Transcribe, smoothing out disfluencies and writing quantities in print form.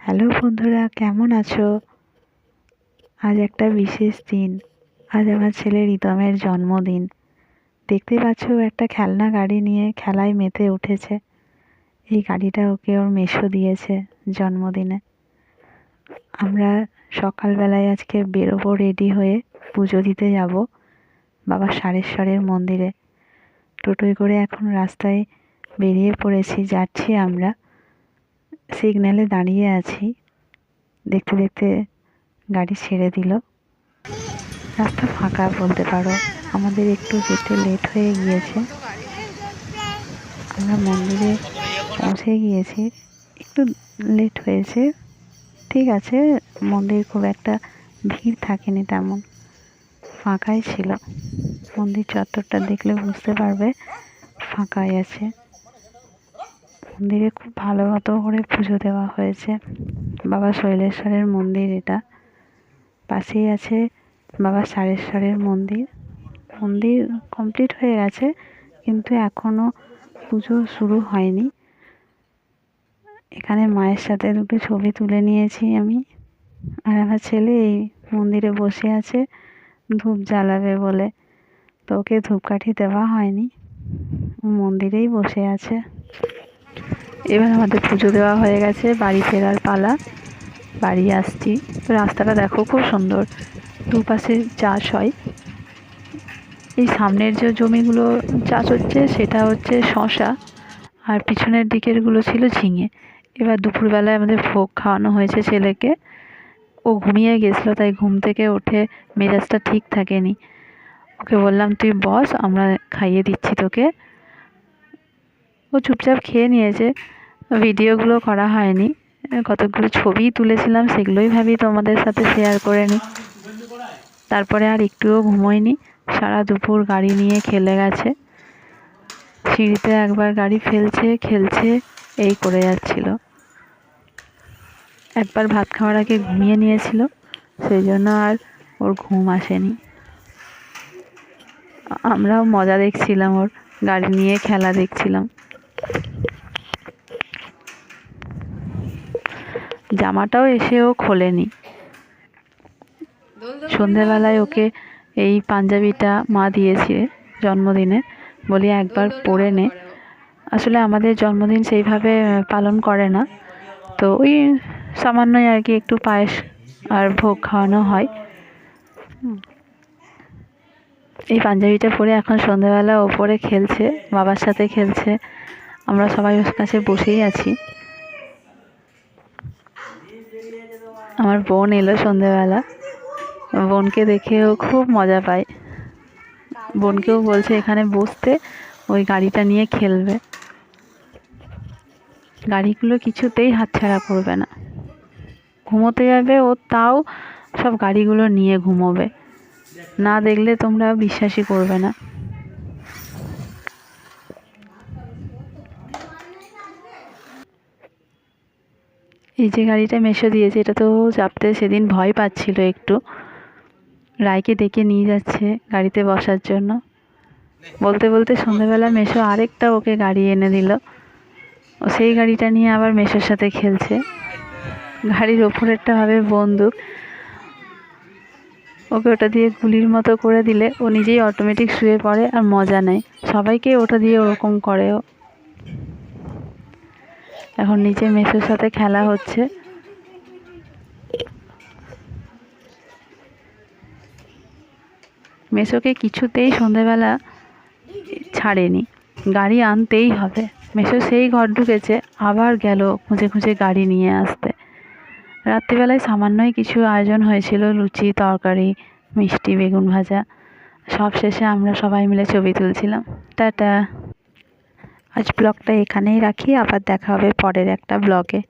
Hello বন্ধুরা, কেমন আছো? আজ একটা বিশেষ দিন। আজ আমার ছেলে রিতমের জন্মদিন। দেখতেই পাচ্ছ, একটা খেলনা গাড়ি নিয়ে খেলায় মেতে উঠেছে। এই গাড়িটা ওকে ওর মেসো দিয়েছে জন্মদিনে। আমরা সকালবেলায় আজকে বেরোবো রেডি হয়ে, পুজো দিতে যাব বাবা সারেশ্বরের মন্দিরে। টোটোয় করে এখন রাস্তায় বেরিয়ে পড়েছি, যাচ্ছি আমরা। সিগন্যালে দাঁড়িয়ে আছি, দেখতে দেখতে গাড়ি ছেড়ে দিল। রাস্তা ফাঁকা বলতে পারো, আমাদের একটু যেতে লেট হয়ে গিয়েছে। আমরা মন্দিরে পৌঁছে গিয়েছি, একটু লেট হয়েছে। ঠিক আছে, মন্দির খুব একটা ভিড় থাকেনি, তেমন ফাঁকাই ছিল। মন্দির চত্বরটা দেখলে বুঝতে পারবে ফাঁকাই আছে। মন্দিরে খুব ভালো মতো করে পুজো দেওয়া হয়েছে। বাবা শৈলেশ্বরের মন্দির এটা। পাশেই আছে বাবা সারেশ্বরের মন্দির। মন্দির কমপ্লিট হয়ে গেছে, কিন্তু এখনও পুজো শুরু হয়নি। এখানে মায়ের সাথে দুটো ছবি তুলে নিয়েছি আমি। আর আমার ছেলে এই মন্দিরে বসে আছে ধূপ জ্বালাবে বলে, তো ওকে ধূপকাঠি দেওয়া হয়নি, মন্দিরেই বসে আছে। এবার আমাদের পুজো দেওয়া হয়ে গেছে, বাড়ি ফেরার পালা। বাড়ি আসছি। রাস্তাটা দেখো, খুব সুন্দর, দুপাশে চাষ হয়। এই সামনের যে জমিগুলো চাষ হচ্ছে সেটা হচ্ছে শশা, আর পিছনের দিকেরগুলো ছিল ঝিঙে। এবার দুপুরবেলায় আমাদের ভোগ খাওয়ানো হয়েছে ছেলেকে। ও ঘুমিয়ে গেছিলো, তাই ঘুম থেকে উঠে মেজাজটা ঠিক থাকেনি। ওকে বললাম তুই বস, আমরা খাইয়ে দিচ্ছি তোকে। ও চুপচাপ খেয়ে নিয়েছে। ভিডিওগুলো করা হয়নি, কতগুলো ছবি তুলেছিলাম, সেগুলোই ভাবি তোমাদের সাথে শেয়ার করে নিই। তারপরে আর একটুও ঘুমোয়নি, সারা দুপুর গাড়ি নিয়ে খেলে গেছে। সিঁড়িতে একবার গাড়ি ফেলছে, খেলছে, এই করে যাচ্ছিল। একবার ভাত খাওয়ার আগে ঘুমিয়ে নিয়েছিল, সেই জন্য আর ওর ঘুম আসেনি। আমরাও মজা দেখছিলাম, ওর গাড়ি নিয়ে খেলা দেখছিলাম। জামাটাও এসেও খোলেনি। সন্ধেবেলায় ওকে এই পাঞ্জাবিটা মা দিয়েছে জন্মদিনে, বলি একবার পরে নে। আসলে আমাদের জন্মদিন সেইভাবে পালন করে না, তো ওই সামান্যই আর কি, একটু পায়েস আর ভোগ খাওয়ানো হয়। এই পাঞ্জাবিটা পরে এখন সন্ধ্যাবেলা ওপরে খেলছে, বাবার সাথে খেলছে। আমরা সবাই ওর কাছে বসেই আছি। আমার বোন এলো সন্ধ্যাবেলা, বোনকে দেখে ও খুব মজা পায়। বোনকেও বলছে এখানে বসতে, ওই গাড়িটা নিয়ে খেলবে। গাড়িগুলো কিছুতেই হাতছাড়া করবে না। ঘুমোতে যাবে ও, তাও সব গাড়িগুলো নিয়ে ঘুমোবে, না দেখলে তোমরা বিশ্বাসই করবে না। এই যে গাড়িটা মেশো দিয়েছে, এটা তো চাপতে সেদিন ভয় পাচ্ছিল একটু। রায়কে ডেকে নিয়ে যাচ্ছে গাড়িতে বসার জন্য। বলতে বলতে সন্ধ্যাবেলা মেশো আরেকটা ওকে গাড়ি এনে দিল। ও সেই গাড়িটা নিয়ে আবার মেশোর সাথে খেলছে। গাড়ির ওপরেরটা ভাবে বন্দুক, ওকে ওটা দিয়ে গুলির মতো করে দিলে ও নিজেই অটোমেটিক শুয়ে পড়ে আর মজা নেয়। সবাইকে ওটা দিয়ে ওরকম করে ও। এখন নিচে মেসোর সাথে খেলা হচ্ছে। মেসোকে কিছুতেই সন্ধেবেলা ছাড়েনি, গাড়ি আনতেই হবে। মেসো সেই ঘর ঢুকেছে, আবার গেল খুঁজে খুঁজে গাড়ি নিয়ে আসতে। রাত্রিবেলায় সামান্যই কিছু আয়োজন হয়েছিল, লুচি, তরকারি, মিষ্টি, বেগুন ভাজা। সব শেষে আমরা সবাই মিলে ছবি তুলছিলাম। টাটা। আজ ব্লগটা এখানেই রাখি, আবার দেখা হবে পরের একটা ব্লগে।